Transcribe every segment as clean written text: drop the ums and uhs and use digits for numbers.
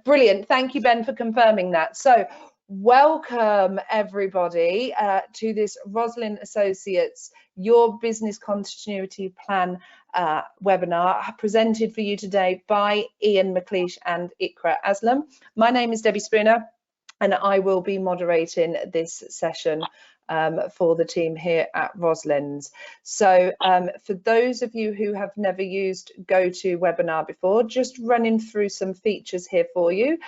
Brilliant. Thank you, Ben, for confirming that. So welcome everybody to this Roslin Associates Your Business Continuity Plan webinar presented for you today by Ian McLeish and Ikra Aslam. My name is Debbie Spooner and I will be moderating this session for the team here at Roslins. So for those of you who have never used GoToWebinar before, just running through some features here for you.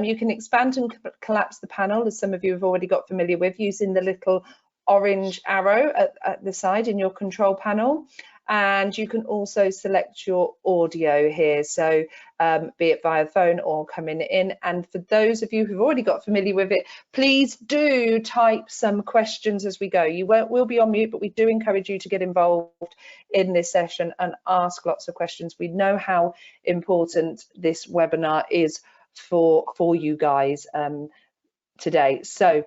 You can expand and collapse the panel, as some of you have already got familiar with, using the little orange arrow at the side in your control panel. And you can also select your audio here, so be it via phone or coming in. And for those of you who've already got familiar with it, please do type some questions as we go. We'll be on mute, but we do encourage you to get involved in this session and ask lots of questions. We know how important this webinar is for you guys today. So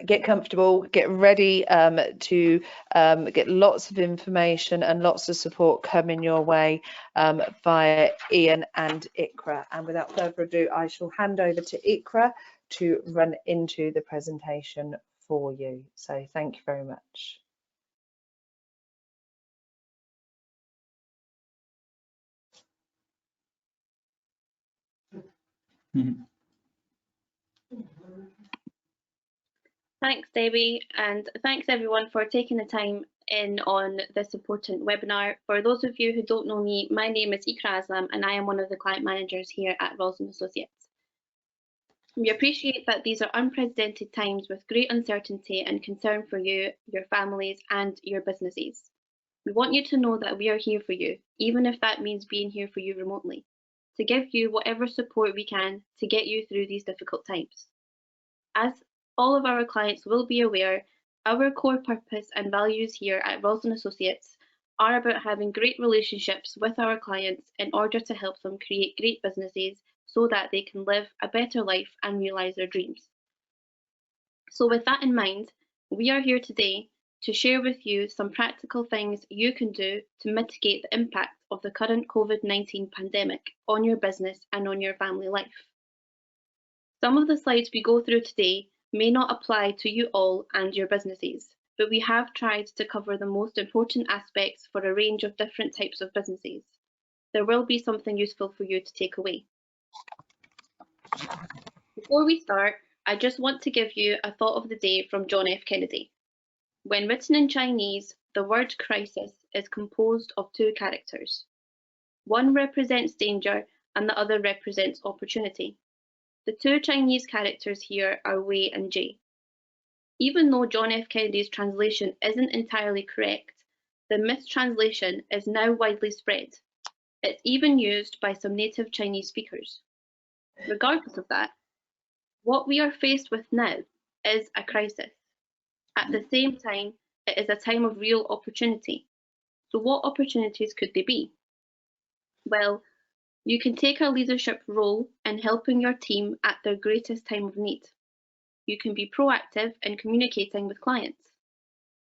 get comfortable, get ready to get lots of information and lots of support coming your way via Ian and Ikra. And without further ado, I shall hand over to Ikra to run into the presentation for you. So thank you very much. Thanks, Debbie, and thanks everyone for taking the time in on this important webinar. For those of you who don't know me, my name is Ikra Aslam and I am one of the client managers here at Roslin Associates. We appreciate that these are unprecedented times with great uncertainty and concern for you, your families and your businesses. We want you to know that we are here for you, even if that means being here for you remotely, to give you whatever support we can to get you through these difficult times. As all of our clients will be aware, our core purpose and values here at Roslin Associates are about having great relationships with our clients in order to help them create great businesses so that they can live a better life and realise their dreams. So with that in mind, we are here today to share with you some practical things you can do to mitigate the impact of the current COVID-19 pandemic on your business and on your family life. Some of the slides we go through today may not apply to you all and your businesses, but we have tried to cover the most important aspects for a range of different types of businesses. There will be something useful for you to take away. Before we start, I just want to give you a thought of the day from John F. Kennedy. When written in Chinese, the word crisis is composed of two characters. One represents danger and the other represents opportunity. The two Chinese characters here are Wei and Jie. Even though John F. Kennedy's translation isn't entirely correct, the mistranslation is now widely spread. It's even used by some native Chinese speakers. Regardless of that, what we are faced with now is a crisis. At the same time, it is a time of real opportunity. So what opportunities could they be? Well, you can take a leadership role in helping your team at their greatest time of need. You can be proactive in communicating with clients.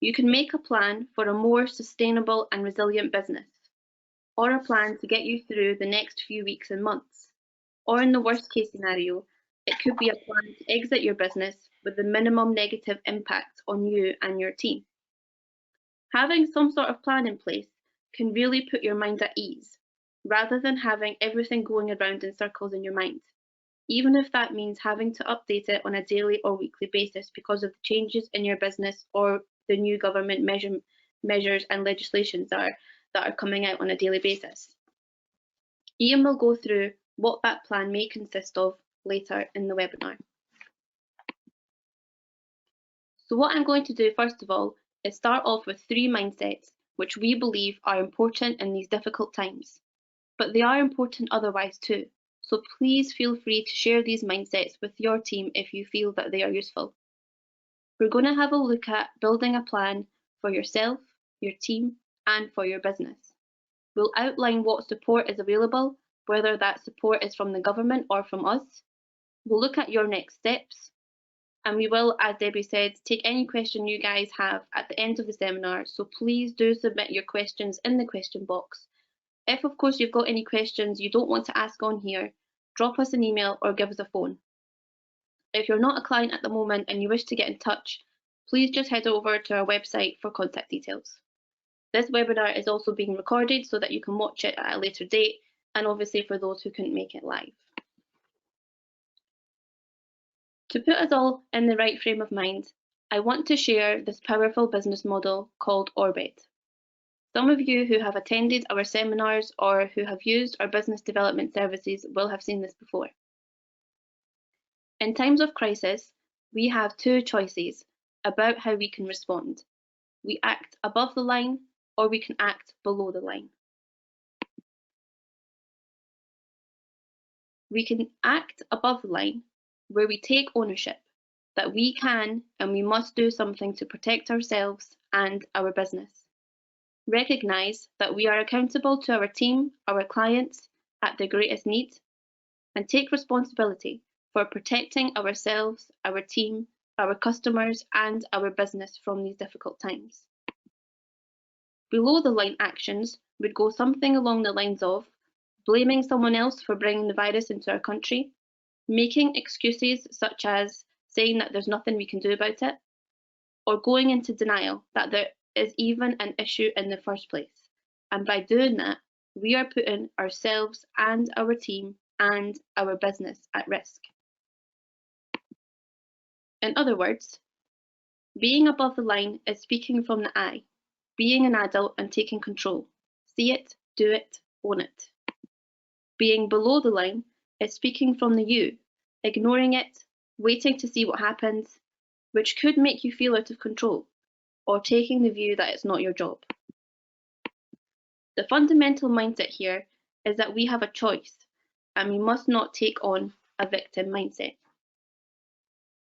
You can make a plan for a more sustainable and resilient business, or a plan to get you through the next few weeks and months. Or in the worst case scenario, it could be a plan to exit your business with the minimum negative impact on you and your team. Having some sort of plan in place can really put your mind at ease, rather than having everything going around in circles in your mind, even if that means having to update it on a daily or weekly basis because of the changes in your business or the new government measures and legislations that are coming out on a daily basis. Ian will go through what that plan may consist of later in the webinar. So what I'm going to do first of all is start off with 3 mindsets which we believe are important in these difficult times. But they are important otherwise too, so please feel free to share these mindsets with your team if you feel that they are useful. We're going to have a look at building a plan for yourself, your team, and for your business. We'll outline what support is available, whether that support is from the government or from us. We'll look at your next steps, and we will, as Debbie said, take any question you guys have at the end of the seminar, so please do submit your questions in the question box. If, of course, you've got any questions you don't want to ask on here, drop us an email or give us a phone. If you're not a client at the moment and you wish to get in touch, please just head over to our website for contact details. This webinar is also being recorded so that you can watch it at a later date, and obviously for those who couldn't make it live. To put us all in the right frame of mind, I want to share this powerful business model called OARBED. Some of you who have attended our seminars or who have used our business development services will have seen this before. In times of crisis, we have two choices about how we can respond. We act above the line, or we can act below the line. We can act above the line, where we take ownership that we can and we must do something to protect ourselves and our business. Recognise that we are accountable to our team, our clients at their greatest need, and take responsibility for protecting ourselves, our team, our customers, and our business from these difficult times. Below the line actions would go something along the lines of blaming someone else for bringing the virus into our country, making excuses such as saying that there's nothing we can do about it, or going into denial that there is even an issue in the first place. And by doing that, we are putting ourselves and our team and our business at risk. In other words, being above the line is speaking from the I, being an adult and taking control. See it, do it, own it. Being below the line is speaking from the you, ignoring it, waiting to see what happens, which could make you feel out of control, or taking the view that it's not your job. The fundamental mindset here is that we have a choice, and we must not take on a victim mindset.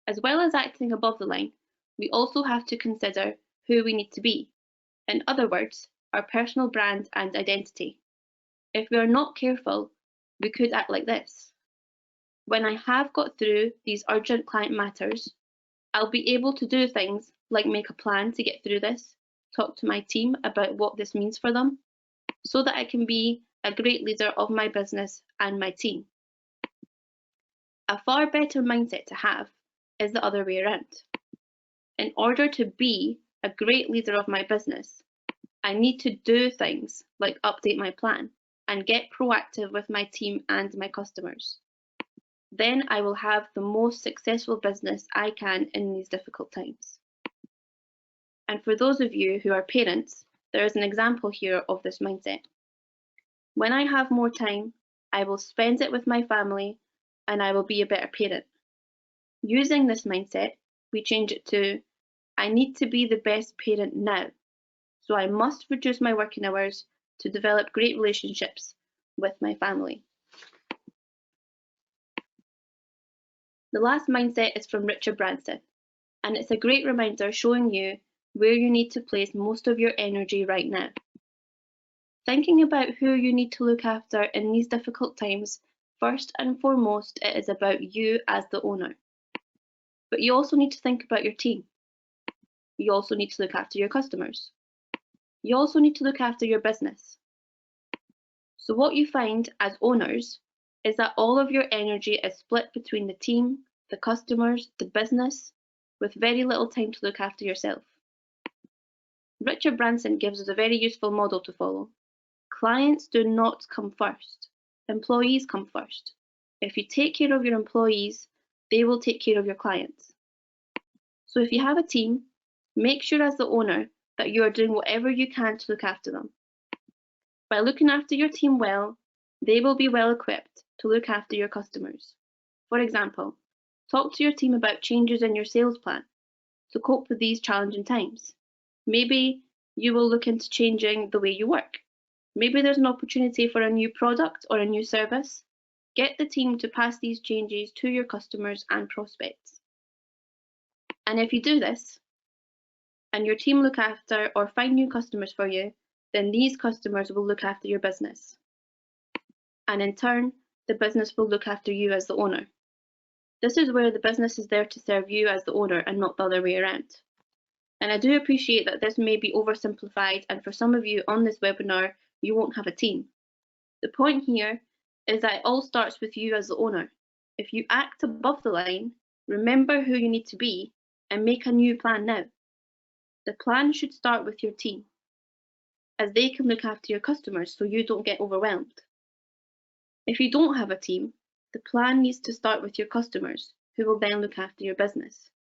As well as acting above the line, we also have to consider who we need to be. In other words, our personal brand and identity. If we are not careful, we could act like this. When I have got through these urgent client matters, I'll be able to do things like make a plan to get through this, talk to my team about what this means for them, so that I can be a great leader of my business and my team. A far better mindset to have is the other way around. In order to be a great leader of my business, I need to do things like update my plan and get proactive with my team and my customers. Then I will have the most successful business I can in these difficult times. And for those of you who are parents, there is an example here of this mindset. When I have more time, I will spend it with my family and I will be a better parent. Using this mindset, we change it to, I need to be the best parent now, so I must reduce my working hours to develop great relationships with my family. The last mindset is from Richard Branson, and it's a great reminder showing you where you need to place most of your energy right now. Thinking about who you need to look after in these difficult times, first and foremost, it is about you as the owner. But you also need to think about your team. You also need to look after your customers. You also need to look after your business. So what you find as owners is that all of your energy is split between the team, the customers, the business, with very little time to look after yourself. Richard Branson gives us a very useful model to follow. Clients do not come first. Employees come first. If you take care of your employees, they will take care of your clients. So if you have a team, make sure as the owner that you are doing whatever you can to look after them. By looking after your team well, they will be well equipped to look after your customers. For example, talk to your team about changes in your sales plan to cope with these challenging times. Maybe you will look into changing the way you work. Maybe there's an opportunity for a new product or a new service. Get the team to pass these changes to your customers and prospects. And if you do this, and your team look after or find new customers for you, then these customers will look after your business. And in turn, the business will look after you as the owner. This is where the business is there to serve you as the owner and not the other way around. And I do appreciate that this may be oversimplified, and for some of you on this webinar, you won't have a team. The point here is that it all starts with you as the owner. If you act above the line, remember who you need to be and make a new plan now. The plan should start with your team, as they can look after your customers so you don't get overwhelmed. If you don't have a team, the plan needs to start with your customers, who will then look after your business.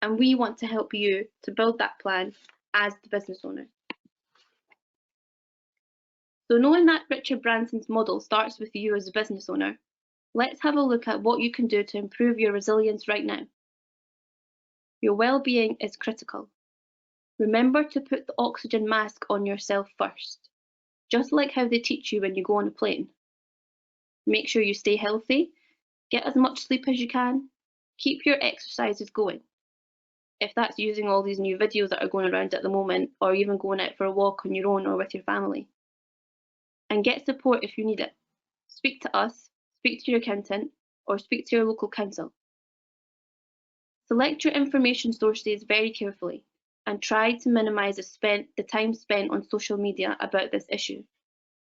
And we want to help you to build that plan as the business owner. So knowing that Richard Branson's model starts with you as a business owner, let's have a look at what you can do to improve your resilience right now. Your well-being is critical. Remember to put the oxygen mask on yourself first, just like how they teach you when you go on a plane. Make sure you stay healthy, get as much sleep as you can, keep your exercises going. If that's using all these new videos that are going around at the moment, or even going out for a walk on your own or with your family. And get support if you need it. Speak to us, speak to your accountant, or speak to your local council. Select your information sources very carefully and try to minimise the time spent on social media about this issue.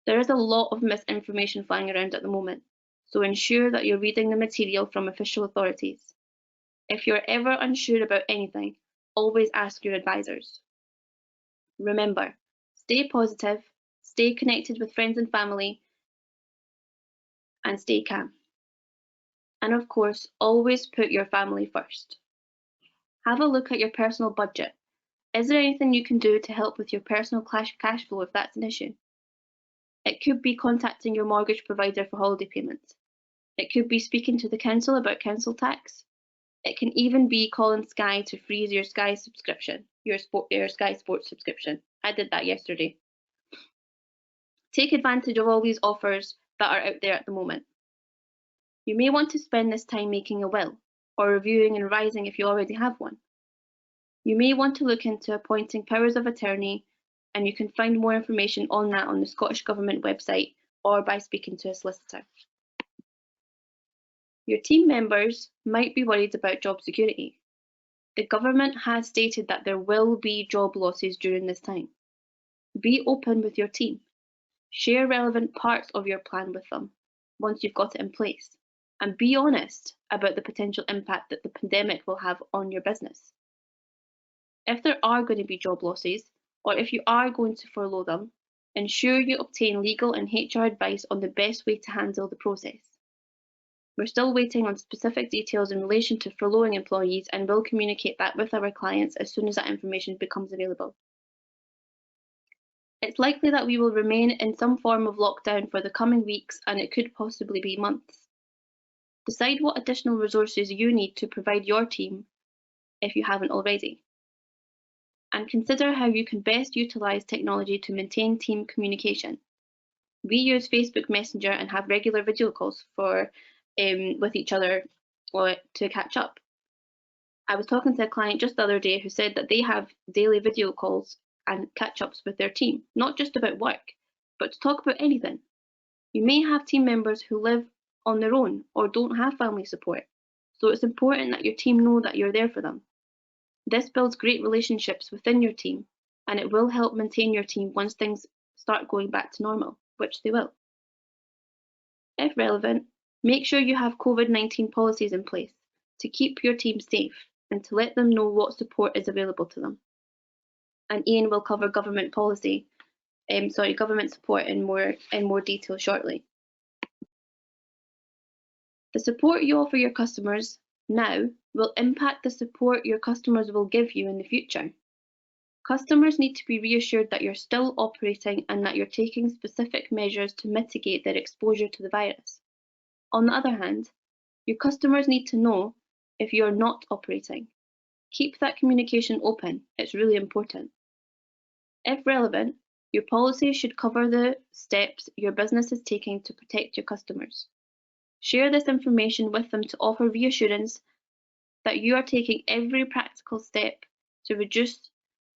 There is a lot of misinformation flying around at the moment, so ensure that you're reading the material from official authorities. If you're ever unsure about anything, always ask your advisors. Remember, stay positive, stay connected with friends and family, and stay calm. And of course, always put your family first. Have a look at your personal budget. Is there anything you can do to help with your personal cash flow if that's an issue? It could be contacting your mortgage provider for holiday payments. It could be speaking to the council about council tax. It can even be calling Sky to freeze your Sky subscription, your Sky Sports subscription. I did that yesterday. Take advantage of all these offers that are out there at the moment. You may want to spend this time making a will, or reviewing and revising if you already have one. You may want to look into appointing powers of attorney, and you can find more information on that on the Scottish Government website or by speaking to a solicitor. Your team members might be worried about job security. The government has stated that there will be job losses during this time. Be open with your team. Share relevant parts of your plan with them once you've got it in place, and be honest about the potential impact that the pandemic will have on your business. If there are going to be job losses, or if you are going to furlough them, ensure you obtain legal and HR advice on the best way to handle the process. We're still waiting on specific details in relation to furloughing employees, and will communicate that with our clients as soon as that information becomes available. It's likely that we will remain in some form of lockdown for the coming weeks, and it could possibly be months. Decide what additional resources you need to provide your team if you haven't already. And consider how you can best utilise technology to maintain team communication. We use Facebook Messenger and have regular video calls with each other to catch up. I was talking to a client just the other day who said that they have daily video calls and catch-ups with their team, not just about work, but to talk about anything. You may have team members who live on their own or don't have family support, so it's important that your team know that you're there for them. This builds great relationships within your team, and it will help maintain your team once things start going back to normal, which they will. If relevant, make sure you have COVID-19 policies in place to keep your team safe and to let them know what support is available to them. And Ian will cover government support in more detail shortly. The support you offer your customers now will impact the support your customers will give you in the future. Customers need to be reassured that you're still operating and that you're taking specific measures to mitigate their exposure to the virus. On the other hand, your customers need to know if you're not operating. Keep that communication open, it's really important. If relevant, your policy should cover the steps your business is taking to protect your customers. Share this information with them to offer reassurance that you are taking every practical step to reduce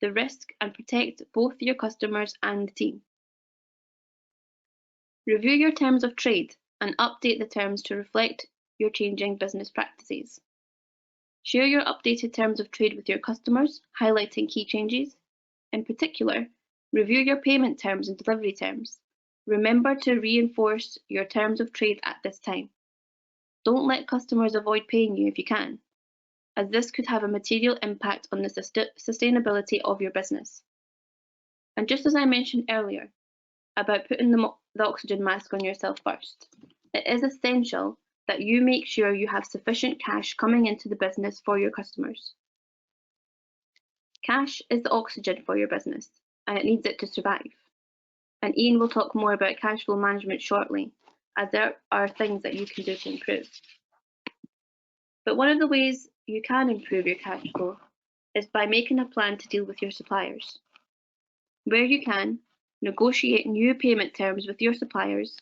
the risk and protect both your customers and the team. Review your terms of trade and update the terms to reflect your changing business practices. Share your updated terms of trade with your customers, highlighting key changes. In particular, review your payment terms and delivery terms. Remember to reinforce your terms of trade at this time. Don't let customers avoid paying you if you can, as this could have a material impact on the sustainability of your business. And just as I mentioned earlier about putting the oxygen mask on yourself first, it is essential that you make sure you have sufficient cash coming into the business for your customers. Cash is the oxygen for your business, and it needs it to survive. And Ian will talk more about cash flow management shortly, as there are things that you can do to improve. But one of the ways you can improve your cash flow is by making a plan to deal with your suppliers. Where you can, negotiate new payment terms with your suppliers.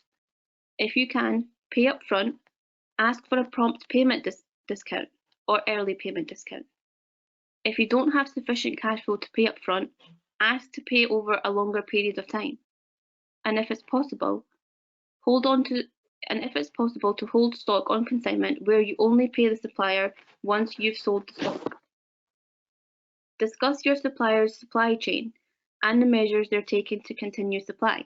If you can, pay up front, ask for a prompt payment discount or early payment discount. If you don't have sufficient cash flow to pay up front, ask to pay over a longer period of time. And if it's possible, to hold stock on consignment where you only pay the supplier once you've sold the stock. Discuss your supplier's supply chain and the measures they're taking to continue supply.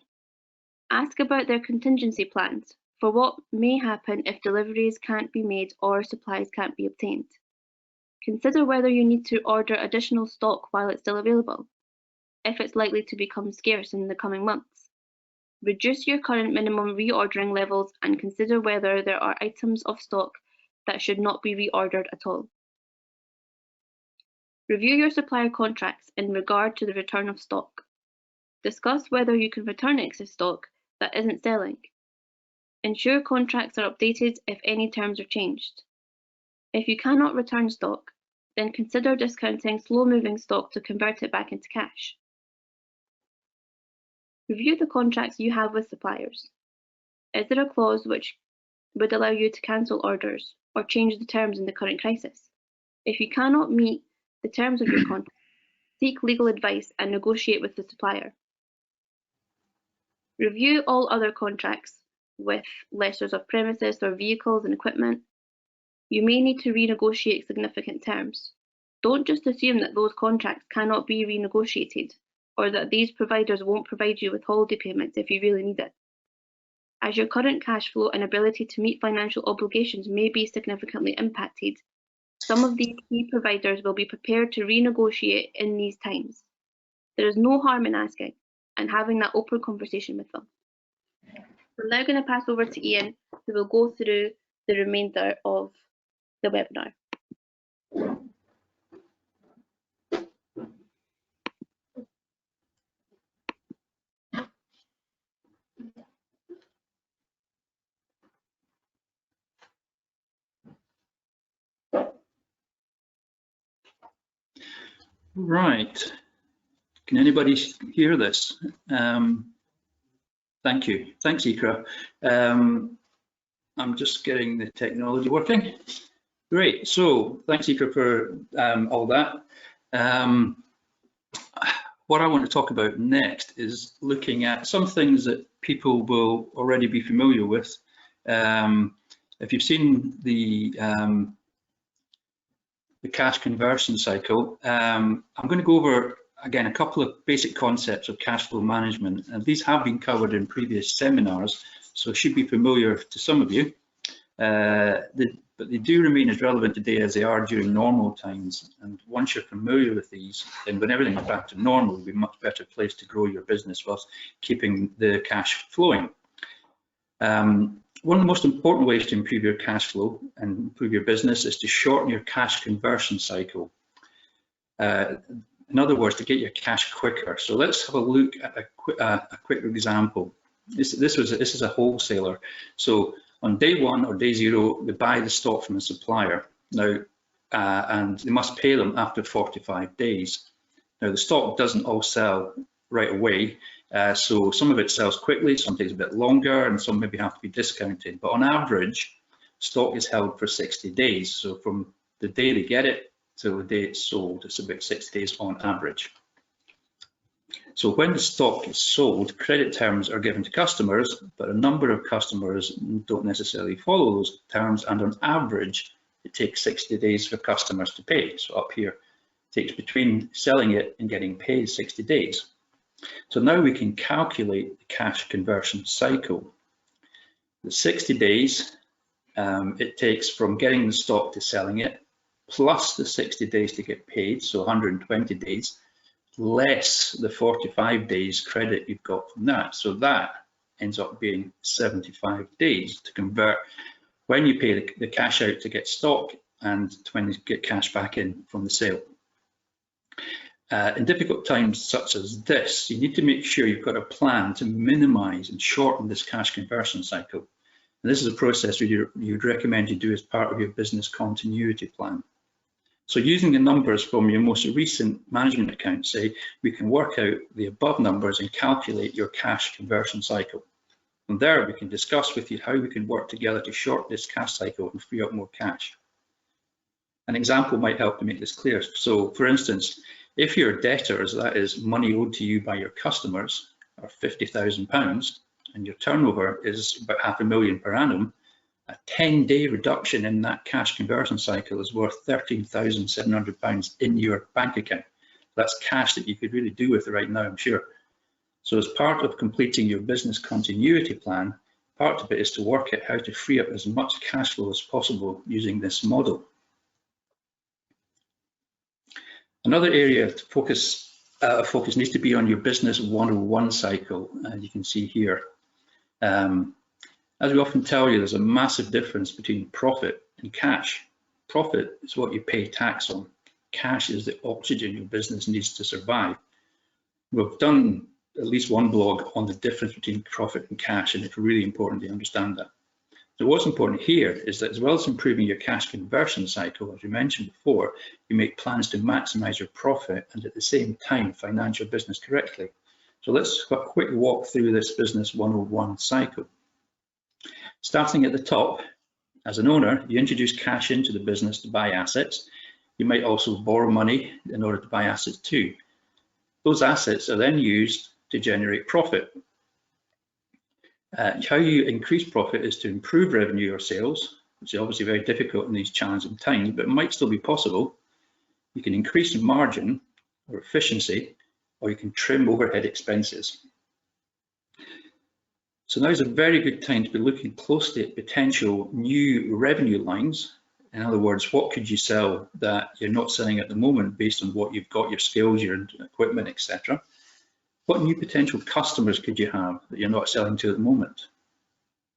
Ask about their contingency plans for what may happen if deliveries can't be made or supplies can't be obtained. Consider whether you need to order additional stock while it's still available, if it's likely to become scarce in the coming months. Reduce your current minimum reordering levels and consider whether there are items of stock that should not be reordered at all. Review your supplier contracts in regard to the return of stock. Discuss whether you can return excess stock that isn't selling. Ensure contracts are updated if any terms are changed. If you cannot return stock, then consider discounting slow-moving stock to convert it back into cash. Review the contracts you have with suppliers. Is there a clause which would allow you to cancel orders or change the terms in the current crisis? If you cannot meet the terms of your contract, seek legal advice and negotiate with the supplier. Review all other contracts with lessors of premises or vehicles and equipment. You may need to renegotiate significant terms. Don't just assume that those contracts cannot be renegotiated, or that these providers won't provide you with holiday payments if you really need it. As your current cash flow and ability to meet financial obligations may be significantly impacted, some of these key providers will be prepared to renegotiate in these times. There is no harm in asking and having that open conversation with them. I'm now going to pass over to Ian, who will go through the remainder of the webinar. Right. Can anybody hear this? Thank you. Thanks, Ikra. I'm just getting the technology working. Great. So thanks, Ikra, for all that. What I want to talk about next is looking at some things that people will already be familiar with. If you've seen the cash conversion cycle, I'm going to go over again a couple of basic concepts of cash flow management, and these have been covered in previous seminars, so should be familiar to some of you, but they do remain as relevant today as they are during normal times. And once you're familiar with these, then when everything is back to normal, you'll be a much better place to grow your business whilst keeping the cash flowing. One of the most important ways to improve your cash flow and improve your business is to shorten your cash conversion cycle. In other words, to get your cash quicker. So let's have a look at a quick example. This is a wholesaler. So on day one or day zero, they buy the stock from a supplier now, and they must pay them after 45 days. Now the stock doesn't all sell right away. So some of it sells quickly, some takes a bit longer, and some maybe have to be discounted. But on average, stock is held for 60 days. So from the day they get it till the day it's sold, it's about 60 days on average. So when the stock is sold, credit terms are given to customers, but a number of customers don't necessarily follow those terms, and on average, it takes 60 days for customers to pay. So up here, it takes between selling it and getting paid 60 days. So now we can calculate the cash conversion cycle. The 60 days it takes from getting the stock to selling it, plus the 60 days to get paid, so 120 days, less the 45 days credit you've got from that. So that ends up being 75 days to convert when you pay the cash out to get stock and when you get cash back in from the sale. In difficult times such as this, you need to make sure you've got a plan to minimise and shorten this cash conversion cycle. And this is a process you'd recommend you do as part of your business continuity plan. So using the numbers from your most recent management account, say, we can work out the above numbers and calculate your cash conversion cycle. From there, we can discuss with you how we can work together to shorten this cash cycle and free up more cash. An example might help to make this clear. So for instance, if your debtors, that is money owed to you by your customers, are £50,000 and your turnover is about £500,000 per annum, a 10-day reduction in that cash conversion cycle is worth £13,700 in your bank account. That's cash that you could really do with right now, I'm sure. So as part of completing your business continuity plan, part of it is to work out how to free up as much cash flow as possible using this model. Another area of focus needs to be on your business 101 cycle, as you can see here. As we often tell you, there's a massive difference between profit and cash. Profit is what you pay tax on. Cash is the oxygen your business needs to survive. We've done at least one blog on the difference between profit and cash, and it's really important to understand that. So what's important here is that as well as improving your cash conversion cycle, as we mentioned before, you make plans to maximize your profit and at the same time finance your business correctly. So let's have a quick walk through this business 101 cycle. Starting at the top, as an owner, you introduce cash into the business to buy assets. You might also borrow money in order to buy assets too. Those assets are then used to generate profit. How you increase profit is to improve revenue or sales, which is obviously very difficult in these challenging times, but it might still be possible. You can increase margin or efficiency, or you can trim overhead expenses. So now is a very good time to be looking closely at potential new revenue lines. In other words, what could you sell that you're not selling at the moment based on what you've got, your skills, your equipment, etc. What new potential customers could you have that you're not selling to at the moment?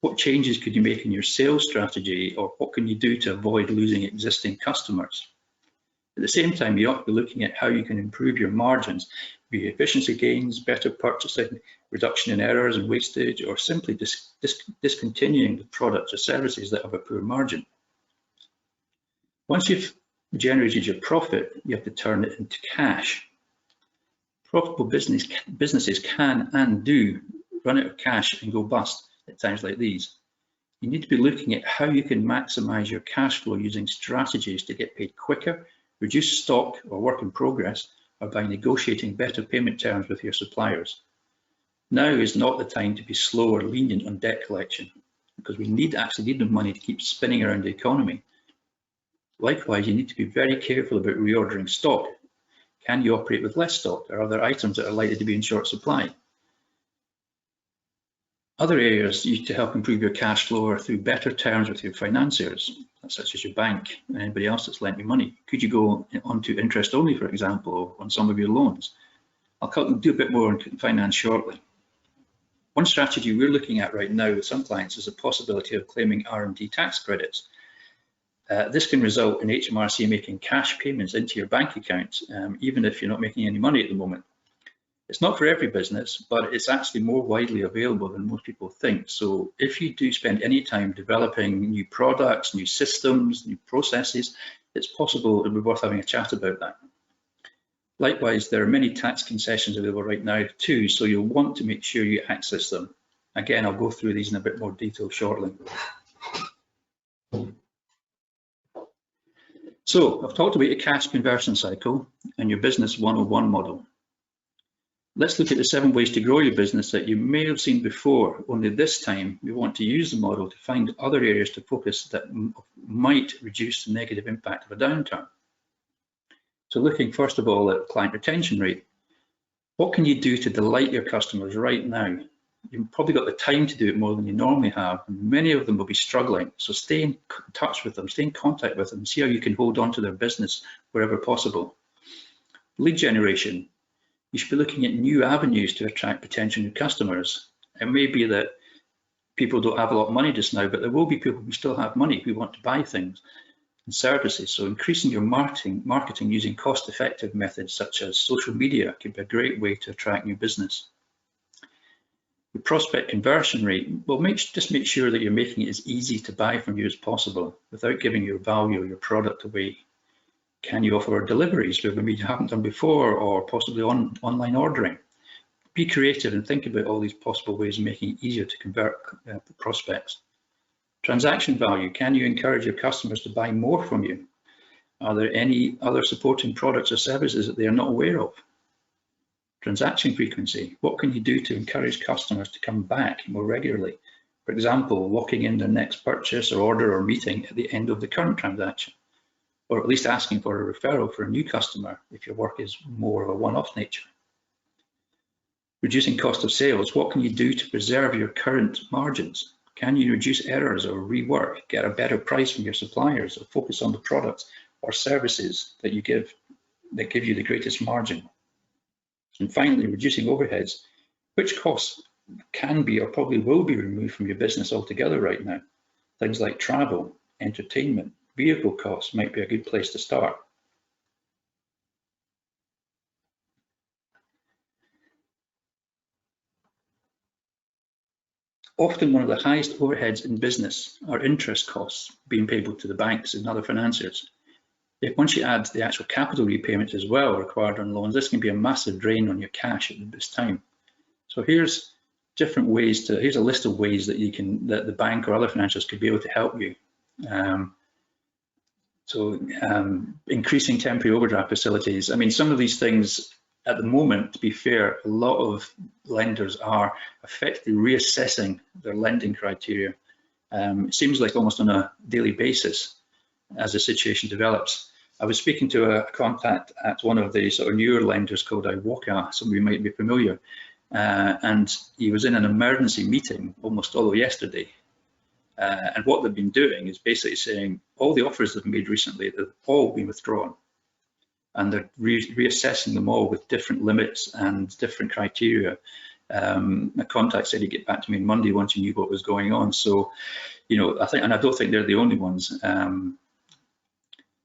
What changes could you make in your sales strategy, or what can you do to avoid losing existing customers? At the same time, you ought to be looking at how you can improve your margins, be it efficiency gains, better purchasing, reduction in errors and wastage, or simply discontinuing the products or services that have a poor margin. Once you've generated your profit, you have to turn it into cash. Profitable businesses can and do run out of cash and go bust at times like these. You need to be looking at how you can maximize your cash flow using strategies to get paid quicker, reduce stock or work in progress, or by negotiating better payment terms with your suppliers. Now is not the time to be slow or lenient on debt collection, because we actually need the money to keep spinning around the economy. Likewise, you need to be very careful about reordering stock. Can you operate with less stock, or other items that are likely to be in short supply? Other areas to help improve your cash flow are through better terms with your financiers, such as your bank and anybody else that's lent you money. Could you go onto interest only, for example, on some of your loans? I'll do a bit more on finance shortly. One strategy we're looking at right now with some clients is the possibility of claiming R&D tax credits. This can result in HMRC making cash payments into your bank account, even if you're not making any money at the moment. It's not for every business, but it's actually more widely available than most people think. So if you do spend any time developing new products, new systems, new processes, it's possible it would be worth having a chat about that. Likewise, there are many tax concessions available right now too, so you'll want to make sure you access them. Again, I'll go through these in a bit more detail shortly. So I've talked about your cash conversion cycle and your business 101 model. Let's look at the 7 ways to grow your business that you may have seen before, only this time we want to use the model to find other areas to focus that might reduce the negative impact of a downturn. So looking first of all at client retention rate. What can you do to delight your customers right now? You've probably got the time to do it more than you normally have, and many of them will be struggling. So stay in touch with them, stay in contact with them, see how you can hold on to their business wherever possible. Lead generation. You should be looking at new avenues to attract potential new customers. It may be that people don't have a lot of money just now, but there will be people who still have money who want to buy things and services. So increasing your marketing using cost-effective methods such as social media could be a great way to attract new business. The prospect conversion rate, well, just make sure that you're making it as easy to buy from you as possible without giving your value or your product away. Can you offer deliveries where maybe you haven't done before, or possibly online ordering? Be creative and think about all these possible ways of making it easier to convert prospects. Transaction value, can you encourage your customers to buy more from you? Are there any other supporting products or services that they are not aware of? Transaction frequency, what can you do to encourage customers to come back more regularly? For example, locking in their next purchase or order or meeting at the end of the current transaction, or at least asking for a referral for a new customer if your work is more of a one-off nature. Reducing cost of sales, what can you do to preserve your current margins? Can you reduce errors or rework, get a better price from your suppliers, or focus on the products or services that give you the greatest margin? And finally, reducing overheads. Which costs can be or probably will be removed from your business altogether right now? Things like travel, entertainment, vehicle costs might be a good place to start. Often one of the highest overheads in business are interest costs being payable to the banks and other financiers. Once you add the actual capital repayments as well required on loans, this can be a massive drain on your cash at this time. So here's different ways here's a list of ways that that the bank or other financials could be able to help you. Increasing temporary overdraft facilities. I mean, some of these things at the moment, to be fair, a lot of lenders are effectively reassessing their lending criteria. It seems like almost on a daily basis as the situation develops. I was speaking to a contact at one of the sort of newer lenders called IWOCA, some of you might be familiar, and he was in an emergency meeting almost all of yesterday. And what they've been doing is basically saying all the offers they've made recently, they've all been withdrawn. And they're reassessing them all with different limits and different criteria. A contact said he'd get back to me on Monday once he knew what was going on. So, you know, I don't think they're the only ones.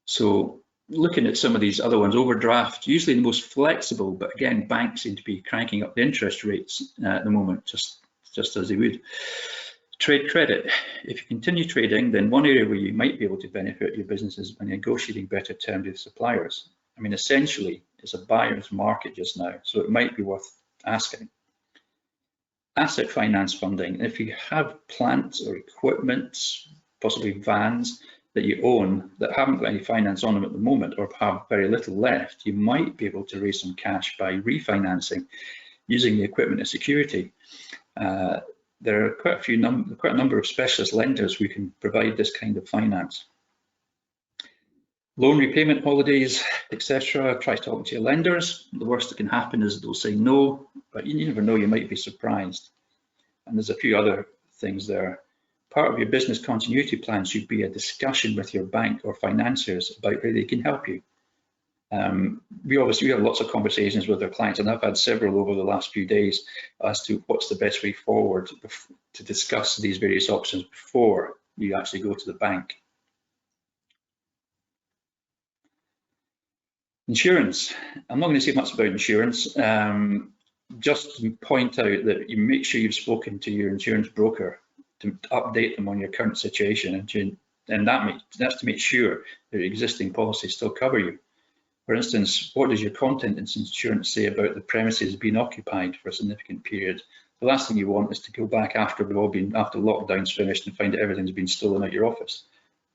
So looking at some of these other ones, overdraft, usually the most flexible, but again, banks seem to be cranking up the interest rates at the moment, just as they would. Trade credit. If you continue trading, then one area where you might be able to benefit your business is by negotiating better terms with suppliers. I mean, essentially, it's a buyer's market just now, so it might be worth asking. Asset finance funding. If you have plants or equipment, possibly vans that you own that haven't got any finance on them at the moment or have very little left, you might be able to raise some cash by refinancing using the equipment as security. There are quite a number of specialist lenders who can provide this kind of finance. Loan repayment holidays, etc. Try talking to your lenders. The worst that can happen is they'll say no, but you never know, you might be surprised. And there's a few other things there. Part of your business continuity plan should be a discussion with your bank or financiers about how they can help you. We have lots of conversations with our clients, and I've had several over the last few days as to what's the best way forward to discuss these various options before you actually go to the bank. Insurance. I'm not going to say much about insurance. Just to point out that you make sure you've spoken to your insurance broker to update them on your current situation, and that's to make sure that your existing policies still cover you. For instance, what does your contents insurance say about the premises being occupied for a significant period? The last thing you want is to go back after lockdown's finished and find that everything's been stolen out your office.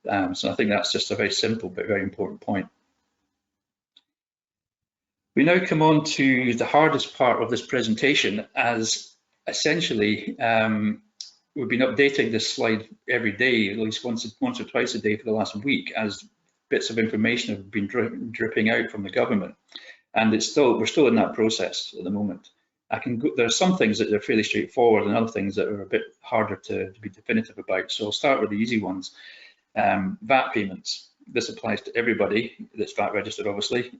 So I think that's just a very simple but very important point. We now come on to the hardest part of this presentation, as essentially we've been updating this slide every day, at least once or twice a day for the last week, as bits of information have been dripping out from the government. and we're still in that process at the moment. There are some things that are fairly straightforward and other things that are a bit harder to be definitive about. So I'll start with the easy ones. VAT payments. This applies to everybody that's VAT registered, obviously.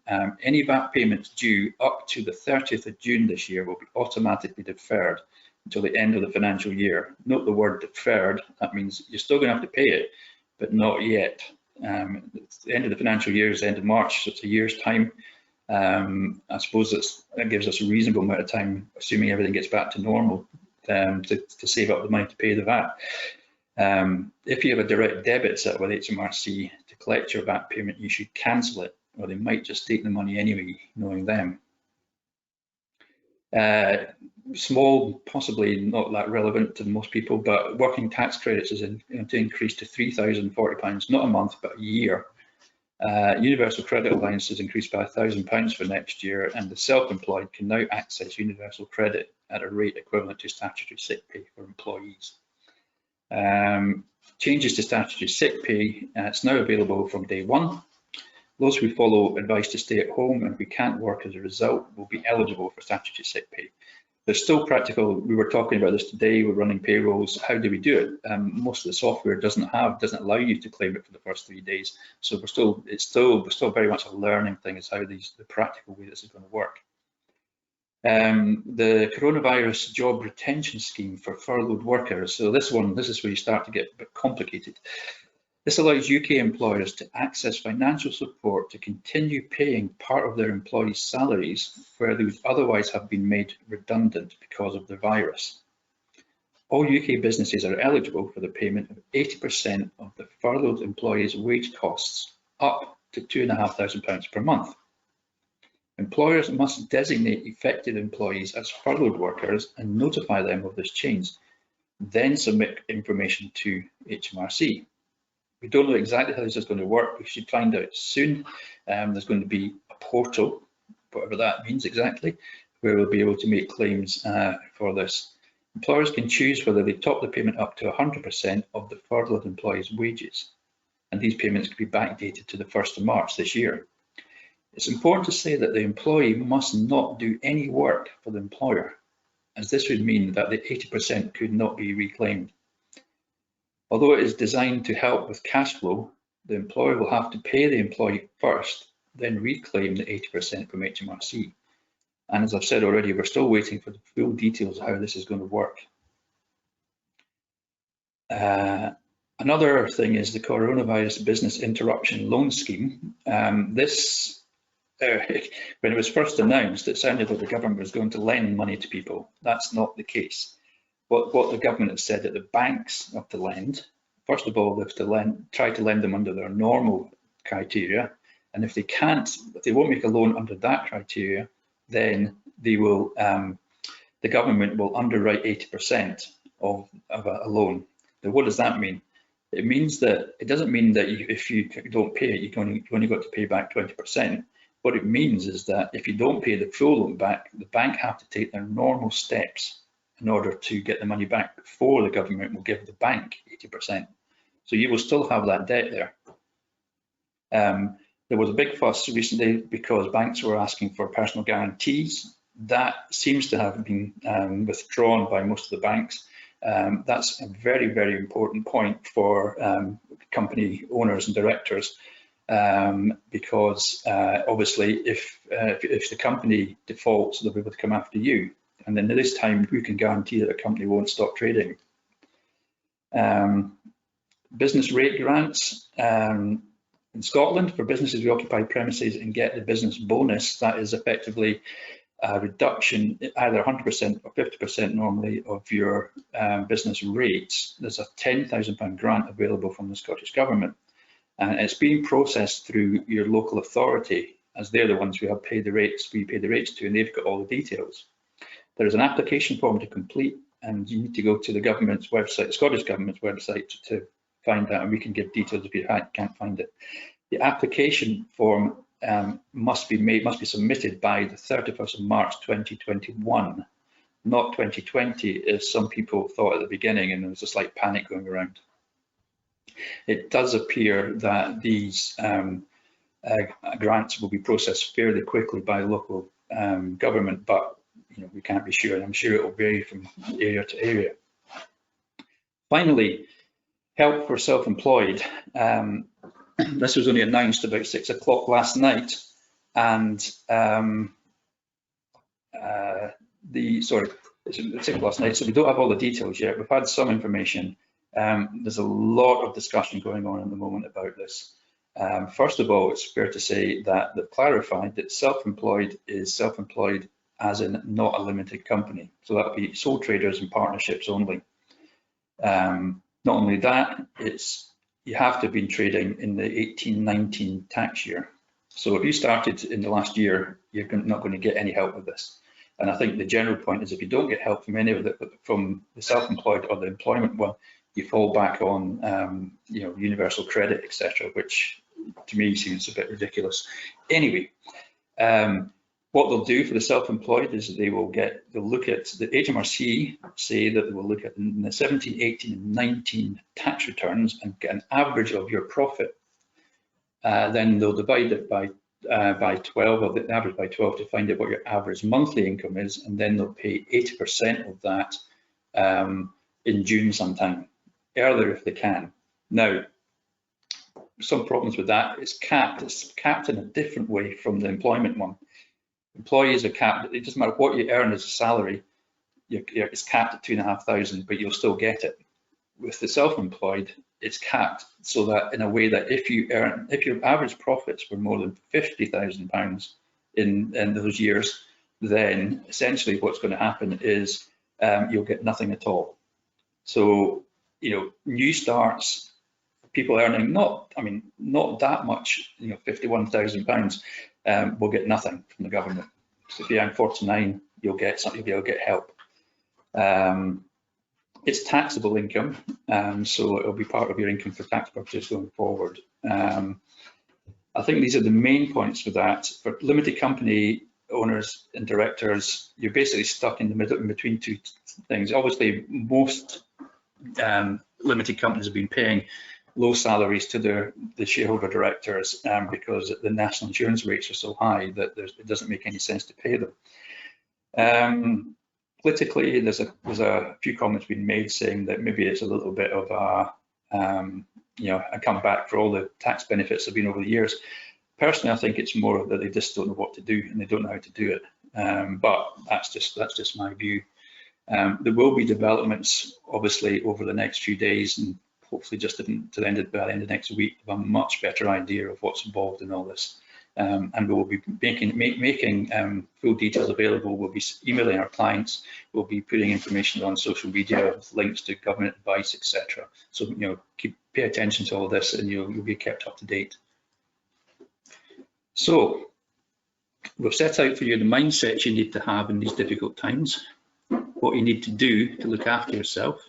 Any VAT payments due up to the 30th of June this year will be automatically deferred until the end of the financial year. Note the word deferred. That means you're still going to have to pay it, but not yet. It's the end of the financial year is the end of March, so it's a year's time. I suppose that gives us a reasonable amount of time, assuming everything gets back to normal, to save up the money to pay the VAT. If you have a direct debit set with HMRC to collect your VAT payment, you should cancel it, or they might just take the money anyway, knowing them. Small, possibly not that relevant to most people, but working tax credits is to increase to £3,040, not a month, but a year. Universal Credit Allowance is increased by £1,000 for next year, and the self-employed can now access universal credit at a rate equivalent to statutory sick pay for employees. Changes to statutory sick pay, it's now available from day one. Those who follow advice to stay at home and who can't work as a result will be eligible for statutory sick pay. There's still practical, we were talking about this today, we're running payrolls. How do we do it? Most of the software doesn't allow you to claim it for the first 3 days. So we're still very much a learning thing as how the practical way this is going to work. The coronavirus job retention scheme for furloughed workers. So this is where you start to get a bit complicated. This allows UK employers to access financial support to continue paying part of their employees' salaries where they would otherwise have been made redundant because of the virus. All UK businesses are eligible for the payment of 80% of the furloughed employees' wage costs, up to £2,500 per month. Employers must designate affected employees as furloughed workers and notify them of this change, then submit information to HMRC. We don't know exactly how this is going to work. We should find out soon. There's going to be a portal, whatever that means exactly, where we'll be able to make claims for this. Employers can choose whether they top the payment up to 100% of the furloughed employees' wages, and these payments can be backdated to the 1st of March this year. It's important to say that the employee must not do any work for the employer, as this would mean that the 80% could not be reclaimed. Although it is designed to help with cash flow, the employer will have to pay the employee first, then reclaim the 80% from HMRC. And as I've said already, we're still waiting for the full details of how this is going to work. Another thing is the coronavirus business interruption loan scheme. When it was first announced, it sounded like the government was going to lend money to people. That's not the case. What the government has said that the banks have to lend. First of all, they have to try to lend them under their normal criteria, and if they won't make a loan under that criteria, then they will, the government will underwrite 80% of a loan. Now, what does that mean? It doesn't mean that if you don't pay it, you've only got to pay back 20%. What it means is that if you don't pay the full loan back, the bank have to take their normal steps in order to get the money back before the government will give the bank 80%. So you will still have that debt there. There was a big fuss recently because banks were asking for personal guarantees. That seems to have been withdrawn by most of the banks. That's a very, very important point for company owners and directors, because obviously if the company defaults, they'll be able to come after you. And then this time, who can guarantee that a company won't stop trading? Business rate grants. In Scotland, for businesses who occupy premises and get the business bonus, that is effectively a reduction, either 100% or 50% normally, of your business rates. There's a £10,000 grant available from the Scottish Government. And it's being processed through your local authority, as they're the ones who have paid the rates, we pay the rates to, and they've got all the details. There is an application form to complete, and you need to go to the government's website, the Scottish Government's website, to find that, and we can give details if you can't find it. The application form must be submitted by the 31st of March 2021, not 2020, as some people thought at the beginning, and there was a slight panic going around. It does appear that these grants will be processed fairly quickly by local government, but we can't be sure. I'm sure it will vary from area to area. Finally, help for self-employed. This was only announced about 6 o'clock last night, and it's 6 o'clock last night, so we don't have all the details yet. We've had some information. There's a lot of discussion going on at the moment about this. First of all, it's fair to say that they've clarified that self-employed is self-employed as in not a limited company. So that would be sole traders and partnerships only. Not only that, you have to have been trading in the 18-19 tax year. So if you started in the last year, you're not going to get any help with this. And I think the general point is if you don't get help from any of it, from the self-employed or the employment one, you fall back on universal credit, etc., which to me seems a bit ridiculous. Anyway, what they'll do for the self-employed is they'll look at the HMRC say that they will look at in the 17, 18, and 19 tax returns and get an average of your profit. Then they'll divide it by 12, or the average by 12, to find out what your average monthly income is, and then they'll pay 80% of that in June sometime, earlier if they can. Now, some problems with that. It's capped in a different way from the employment one. Employees are capped. It doesn't matter what you earn as a salary, it's capped at 2,500, but you'll still get it. With the self-employed, it's capped so that in a way that if your average profits were more than £50,000 in those years, then essentially what's going to happen is you'll get nothing at all. So new starts, people earning not that much, £51,000, will get nothing from the government. So if you earn 49, you'll get something, you'll get help. It's taxable income, so it'll be part of your income for tax purposes going forward. I think these are the main points for that. For limited company owners and directors, you're basically stuck in the middle in between two things. Obviously, most limited companies have been paying low salaries to the shareholder directors because the national insurance rates are so high that it doesn't make any sense to pay them. Politically, there's a few comments being made saying that maybe it's a little bit of a comeback for all the tax benefits that have been over the years. Personally, I think it's more that they just don't know what to do and they don't know how to do it. But that's just my view. There will be developments, obviously, over the next few days, and hopefully just by the end of next week, have a much better idea of what's involved in all this. And we will be making full details available. We'll be emailing our clients. We'll be putting information on social media with links to government advice, etc. So pay attention to all this, and you'll be kept up to date. So we've set out for you the mindset you need to have in these difficult times, what you need to do to look after yourself,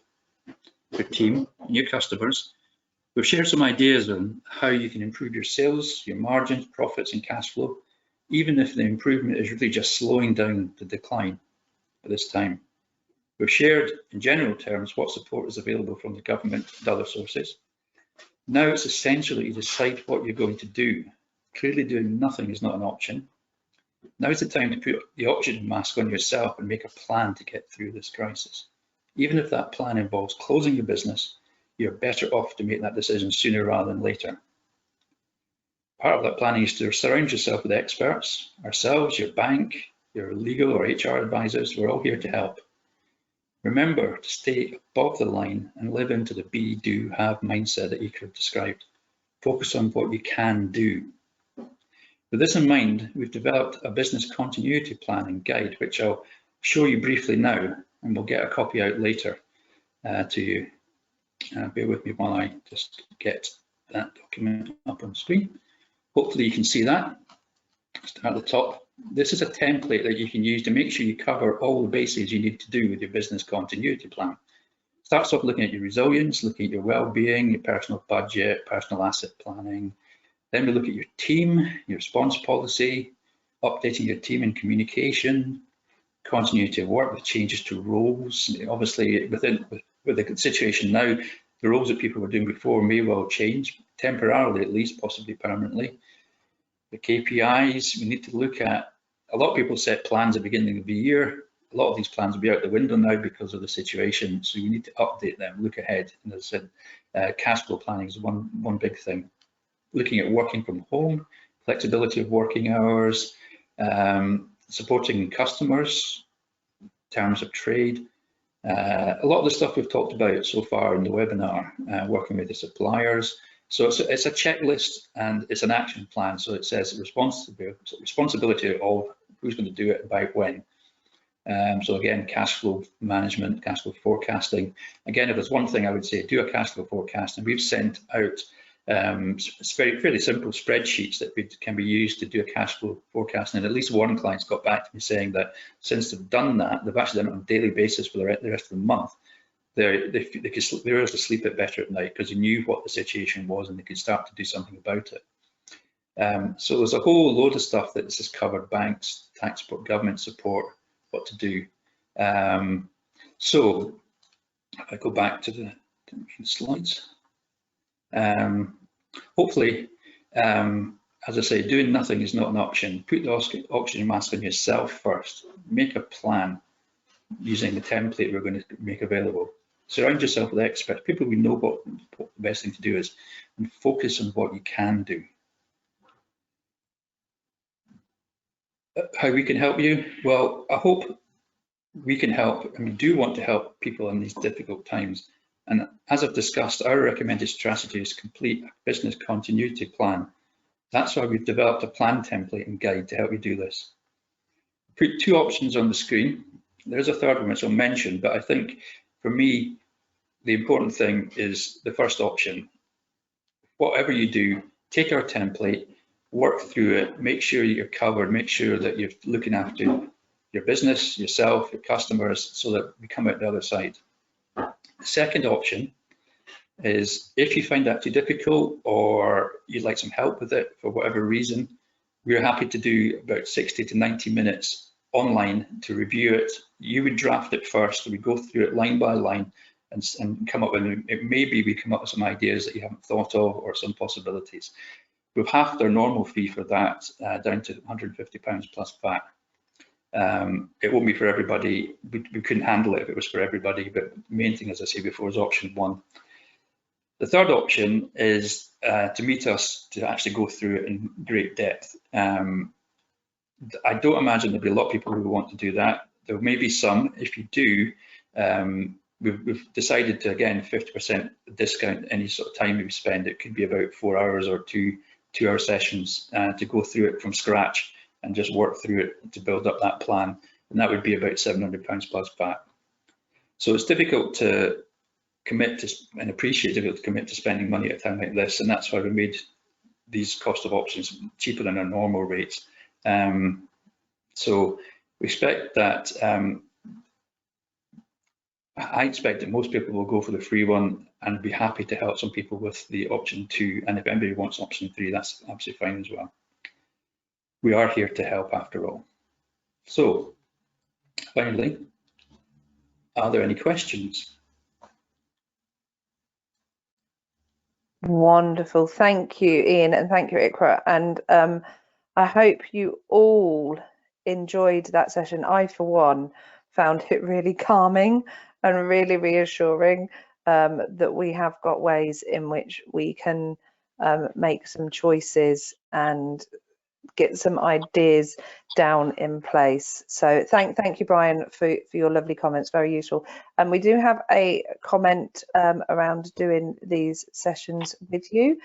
your team, and your customers. We've shared some ideas on how you can improve your sales, your margins, profits, and cash flow, even if the improvement is really just slowing down the decline at this time. We've shared, in general terms, what support is available from the government and other sources. Now it's essential that you decide what you're going to do. Clearly, doing nothing is not an option. Now is the time to put the oxygen mask on yourself and make a plan to get through this crisis. Even if that plan involves closing your business, you're better off to make that decision sooner rather than later. Part of that planning is to surround yourself with experts, ourselves, your bank, your legal or HR advisors. We're all here to help. Remember to stay above the line and live into the be, do, have mindset that Ikra described. Focus on what you can do. With this in mind, we've developed a business continuity planning guide, which I'll show you briefly now, and we'll get a copy out later to you. Bear with me while I just get that document up on screen. Hopefully you can see that. Start at the top. This is a template that you can use to make sure you cover all the bases you need to do with your business continuity plan. Starts off looking at your resilience, looking at your well-being, your personal budget, personal asset planning. Then we look at your team, your response policy, updating your team and communication, continuity of work with changes to roles. Obviously, with the situation now, the roles that people were doing before may well change, temporarily at least, possibly permanently. the KPIs. We need to look at, a lot of people set plans at the beginning of the year. A lot of these plans will be out the window now because of the situation, so we need to update them, look ahead. And as I said, cash flow planning is one big thing. Looking at working from home, flexibility of working hours, supporting customers, terms of trade. A lot of the stuff we've talked about so far in the webinar, working with the suppliers. So it's a checklist and it's an action plan. So it says responsibility of who's going to do it and by when. So again, cash flow management, cash flow forecasting. Again, if there's one thing I would say, do a cash flow forecast. And we've sent out fairly simple spreadsheets that can be used to do a cash flow forecast. And at least one client's got back to me saying that since they've done that, they've actually done it on a daily basis for the rest of the month. They were able to sleep a bit better at night because they knew what the situation was and they could start to do something about it. So there's a whole load of stuff that this has covered: banks, tax support, government support, what to do. So if I go back to the slides, hopefully, as I say, doing nothing is not an option. Put the oxygen mask on yourself first. Make a plan using the template we're going to make available. Surround yourself with experts, people who know what the best thing to do is, and focus on what you can do. How we can help you? Well, I hope we can help, and we do want to help people in these difficult times. And as I've discussed, our recommended strategy is complete a business continuity plan. That's why we've developed a plan template and guide to help you do this. Put two options on the screen. There's a third one which I'll mention, but I think for me, the important thing is the first option. Whatever you do, take our template, work through it, make sure you're covered, make sure that you're looking after your business, yourself, your customers, so that we come out the other side. The second option is, if you find that too difficult or you'd like some help with it for whatever reason, we're happy to do about 60 to 90 minutes online to review it. You would draft it first, we go through it line by line and come up with it. Maybe we come up with some ideas that you haven't thought of or some possibilities. We've halved our normal fee for that down to £150 plus VAT. It won't be for everybody. We couldn't handle it if it was for everybody, but the main thing, as I say before, is option one. The third option is to meet us to actually go through it in great depth. I don't imagine there'll be a lot of people who want to do that. There may be some. If you do, we've decided to, again, 50% discount any sort of time we spend. It could be about 4 hours or two-hour sessions to go through it from scratch and just work through it to build up that plan. And that would be about £700 plus VAT. So it's difficult to commit to, and appreciate difficult to commit to spending money at a time like this. And that's why we made these cost of options cheaper than our normal rates. So we expect that, I expect that most people will go for the free one and be happy to help some people with the option 2. And if anybody wants option 3, that's absolutely fine as well. We are here to help after all. So finally, are there any questions? Wonderful. Thank you, Ian, and thank you, Ikra. And I hope you all enjoyed that session. I, for one, found it really calming and really reassuring that we have got ways in which we can make some choices and get some ideas down in place. So thank you, Brian, for your lovely comments, very useful. And we do have a comment around doing these sessions with you.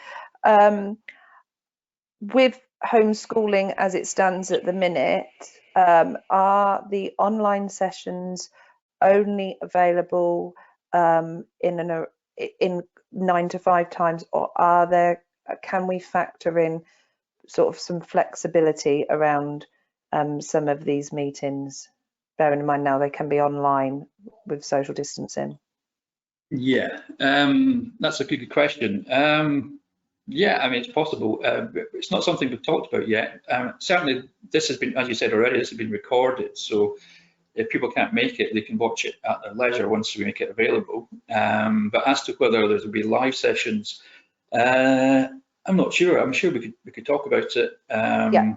With homeschooling as it stands at the minute, are the online sessions only available in 9 to 5 times, or can we factor in sort of some flexibility around some of these meetings, bearing in mind now they can be online with social distancing? Yeah, that's a good question. Yeah, I mean, it's possible. It's not something we've talked about yet. Certainly, this has been, as you said already, this has been recorded. So if people can't make it, they can watch it at their leisure once we make it available. But as to whether there will be live sessions, I I'm not sure. I'm sure we could talk about it. Yeah.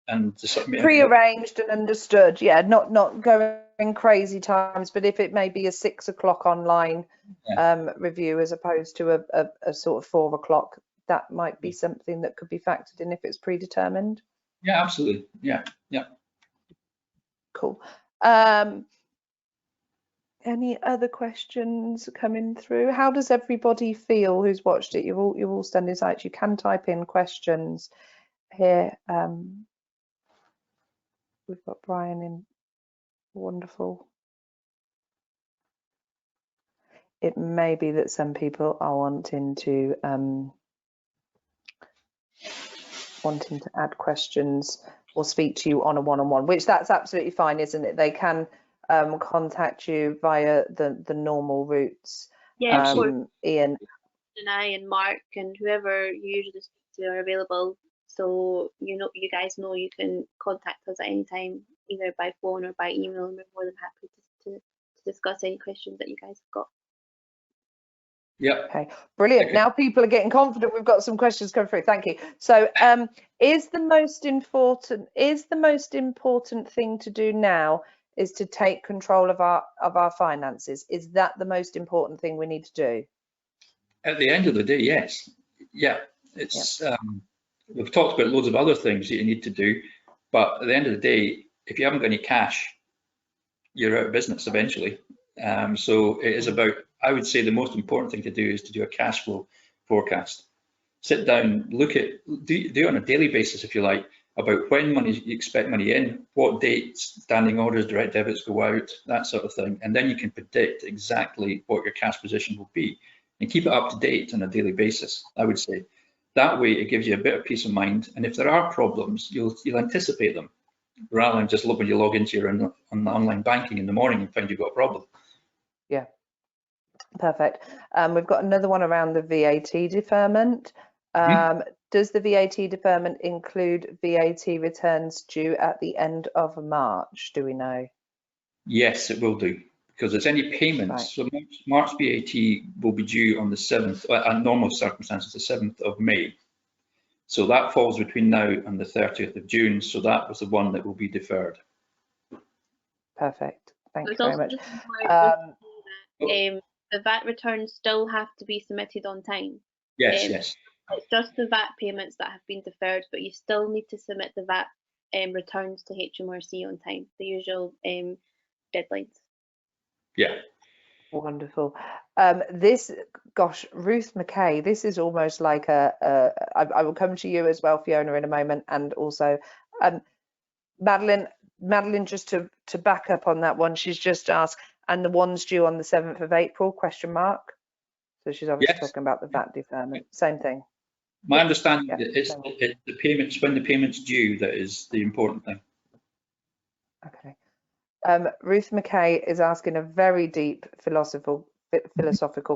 And pre-arranged and understood. Yeah, not going crazy times, but if it may be a 6 o'clock online review as opposed to a sort of 4 o'clock, that might be something that could be factored in if it's predetermined. Yeah, absolutely. Yeah. Cool. Any other questions coming through? How does everybody feel who's watched it? You've all standing sites. You can type in questions here. We've got Brian in. Wonderful. It may be that some people are wanting to add questions or speak to you on a one-on-one, which that's absolutely fine, isn't it? They can contact you via the normal routes. Yeah, Ian and I and Mark and whoever you usually speak to are available. So you guys know you can contact us at any time, either by phone or by email, and we're more than happy to discuss any questions that you guys have got. Yeah. Okay, brilliant. Okay. Now people are getting confident. We've got some questions coming through. Thank you. So, is the most important thing to do now is to take control of our finances? Is that the most important thing we need to do? At the end of the day, yes. Yeah. It's we've talked about loads of other things that you need to do, but at the end of the day, if you haven't got any cash, you're out of business eventually. So it is about, I would say the most important thing to do is to do a cash flow forecast. Sit down, look at, do it on a daily basis, if you like, about when you expect money in, what dates, standing orders, direct debits go out, that sort of thing. And then you can predict exactly what your cash position will be and keep it up to date on a daily basis, I would say. That way it gives you a bit of peace of mind. And if there are problems, you'll anticipate them, rather than just when you log into your online banking in the morning and find you've got a problem. Yeah, perfect. We've got another one around the VAT deferment. Does the VAT deferment include VAT returns due at the end of March? Do we know? Yes, it will do, because it's any payments. Right. So March VAT will be due on the 7th, under normal circumstances, the 7th of May. So that falls between now and the 30th of June. So that was the one that will be deferred. Perfect. Thank you very much. The VAT returns still have to be submitted on time. Yes, yes. It's just the VAT payments that have been deferred, but you still need to submit the VAT returns to HMRC on time, the usual deadlines. Yeah. Wonderful. Ruth McKay, this is almost like I will come to you as well, Fiona, in a moment, and also Madeline, just to back up on that one, she's just asked, and the one's due on the 7th of April, question mark. So she's obviously talking about the VAT deferment, same thing. My understanding is the payments, when the payment's due, that is the important thing. Okay. Ruth McKay is asking a very deep philosophical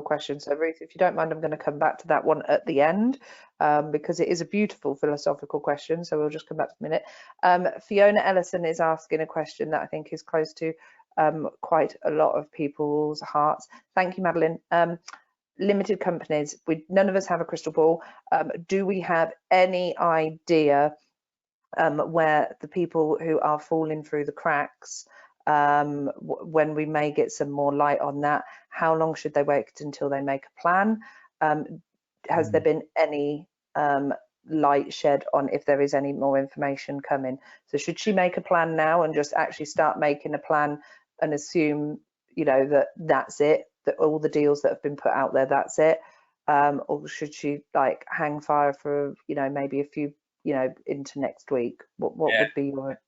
question. So Ruth, if you don't mind, I'm going to come back to that one at the end because it is a beautiful philosophical question. So we'll just come back to a minute. Fiona Ellison is asking a question that I think is close to quite a lot of people's hearts. Thank you, Madeline. Limited companies, none of us have a crystal ball. Do we have any idea where the people who are falling through the cracks, when we may get some more light on that? How long should they wait until they make a plan? Has there been any light shed on if there is any more information coming? So should she make a plan now and just actually start making a plan and assume, that that's it, that all the deals that have been put out there, that's it? Or should she hang fire for, maybe a few, into next week? What would be your...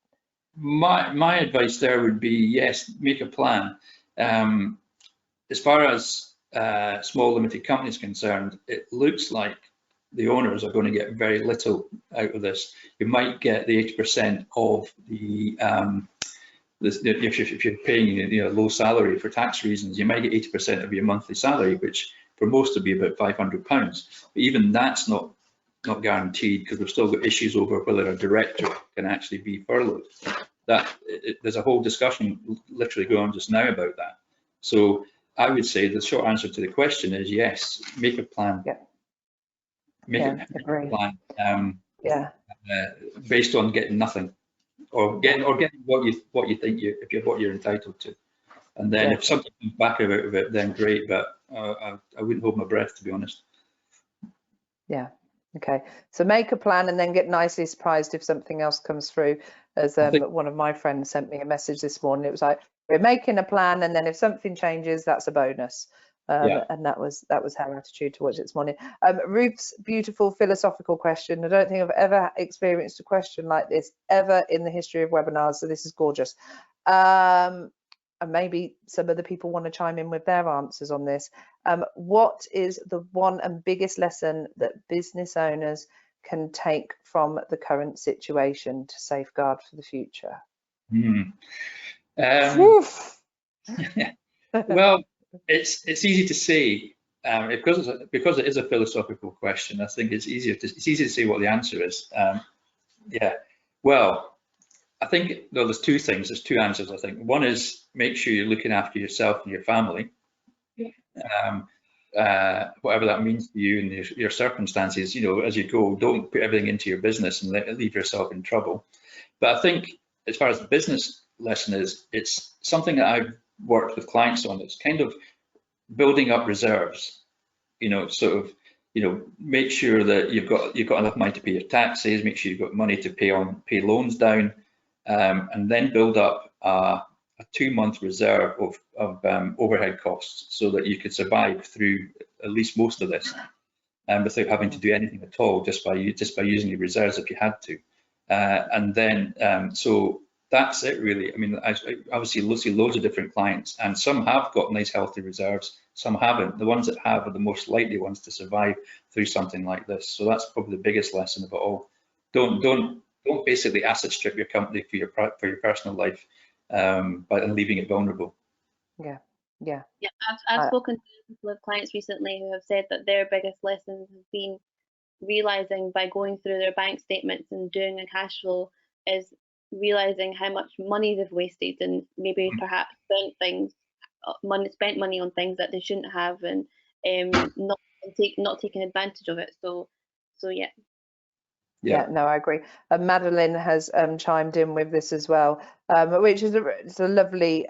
My advice there would be, yes, make a plan. As far as small limited companies concerned, it looks like the owners are going to get very little out of this. You might get the 80% of the if you're paying low salary for tax reasons, you might get 80% of your monthly salary, which for most would be about £500. But even that's not guaranteed, because we've still got issues over whether a director can actually be furloughed. There's a whole discussion literally going on just now about that. So I would say the short answer to the question is yes, make a plan. Yeah. make Yeah, a agree. plan Yeah, based on getting nothing, or getting what you think what you're entitled to. And then if something comes back out of it, then great. But I wouldn't hold my breath, to be honest. yeah. Okay, so make a plan and then get nicely surprised if something else comes through. As one of my friends sent me a message this morning, it was like, we're making a plan, and then if something changes, that's a bonus. And that was her attitude towards it this morning. Ruth's beautiful philosophical question. I don't think I've ever experienced a question like this ever in the history of webinars, so this is gorgeous. And maybe some other people want to chime in with their answers on this. What is the one and biggest lesson that business owners can take from the current situation to safeguard for the future? Well, it's easy to say because it is a philosophical question. I think it's easy to say what the answer is. Yeah. Well, I think there's two things. There's two answers. I think one is make sure you're looking after yourself and your family, whatever that means to you and your circumstances. You know, as you go, don't put everything into your business and leave yourself in trouble. But I think as far as the business lesson is, it's something that I've worked with clients on. It's kind of building up reserves. You know, sort of. You know, make sure that you've got enough money to pay your taxes. Make sure you've got money to pay loans down. And then build up a 2-month reserve of overhead costs so that you could survive through at least most of this, without having to do anything at all, just by using your reserves if you had to. And then so that's it really. I mean, I obviously see loads of different clients, and some have got nice healthy reserves, some haven't. The ones that have are the most likely ones to survive through something like this. So that's probably the biggest lesson of it all. Don't basically asset strip your company for your personal life by leaving it vulnerable. Yeah. I've spoken to a couple of clients recently who have said that their biggest lessons have been realizing by going through their bank statements and doing a cash flow is realizing how much money they've wasted and maybe perhaps spent money on things that they shouldn't have, and not taking advantage of it. So yeah. Yeah, no, I agree. Madeline has chimed in with this as well, which is a lovely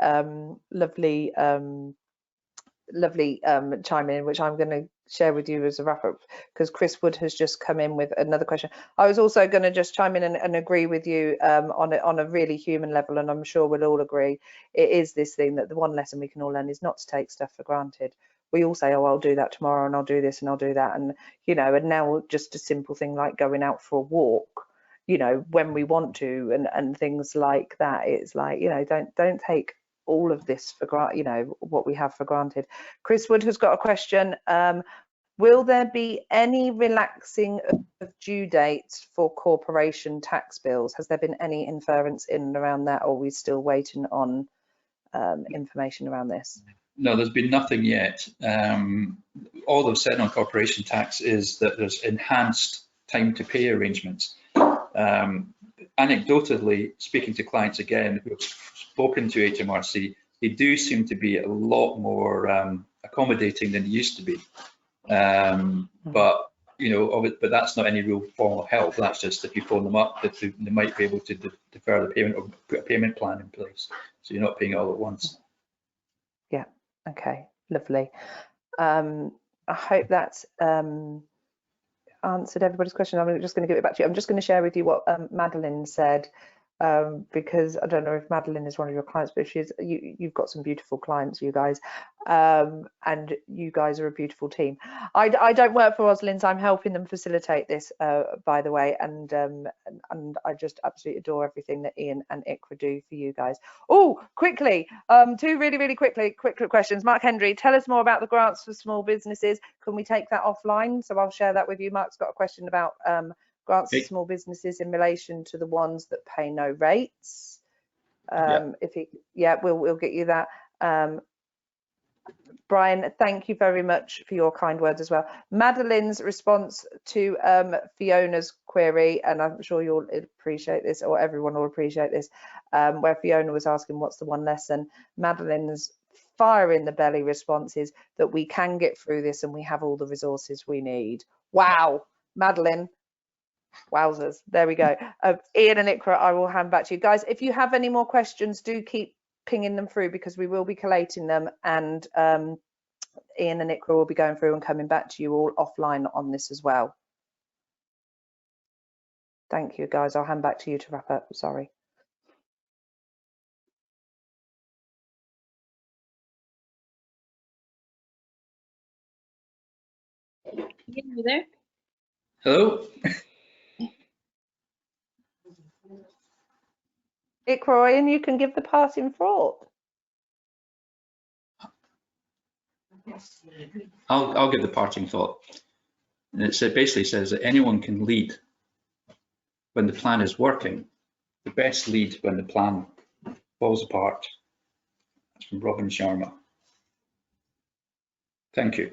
chime in, which I'm going to share with you as a wrap up, because Chris Wood has just come in with another question. I was also going to just chime in and agree with you on a really human level, and I'm sure we'll all agree it is this thing that the one lesson we can all learn is not to take stuff for granted. We all say, oh, I'll do that tomorrow, and I'll do this and I'll do that, and you know, and now just a simple thing like going out for a walk, you know, when we want to, and things like that. It's like, you know, don't take all of this for granted, you know, what we have for granted. Chris Wood has got a question. Will there be any relaxing of due dates for corporation tax bills? Has there been any inference in and around that, or are we still waiting on information around this? No, there's been nothing yet. All they've said on corporation tax is that there's enhanced time to pay arrangements. Anecdotally, speaking to clients again who have spoken to HMRC, they do seem to be a lot more accommodating than it used to be. But you know, but that's not any real form of help. That's just if you phone them up, that they might be able to defer the payment or put a payment plan in place, so you're not paying it all at once. Yeah. Okay. Lovely. I hope that's answered everybody's question. I'm just going to give it back to you. I'm just going to share with you what Madeline said, because I don't know if Madeline is one of your clients, but you've got some beautiful clients, you guys, and you guys are a beautiful team. I don't work for Rosalind's. I'm helping them facilitate this, by the way, and I just absolutely adore everything that Ian and Ikra do for you guys. Oh, quickly, two really quick questions. Mark Hendry, tell us more about the grants for small businesses. Can we take that offline? So I'll share that with you. Mark's got a question about grants to small businesses in relation to the ones that pay no rates. We'll get you that. Brian, thank you very much for your kind words as well. Madeline's response to Fiona's query, and I'm sure you'll appreciate this, or everyone will appreciate this, where Fiona was asking what's the one lesson. Madeline's fire in the belly response is that we can get through this and we have all the resources we need. Wow. Madeline. Wowzers, there we go. Ian and Ikra, I will hand back to you. Guys, if you have any more questions, do keep pinging them through because we will be collating them, and Ian and Ikra will be going through and coming back to you all offline on this as well. Thank you, guys. I'll hand back to you to wrap up. Sorry. Ian, you there? Hello. Ikra, Ian, you can give the parting thought. I'll give the parting thought. And it basically says that anyone can lead when the plan is working. The best lead when the plan falls apart. That's from Robin Sharma. Thank you.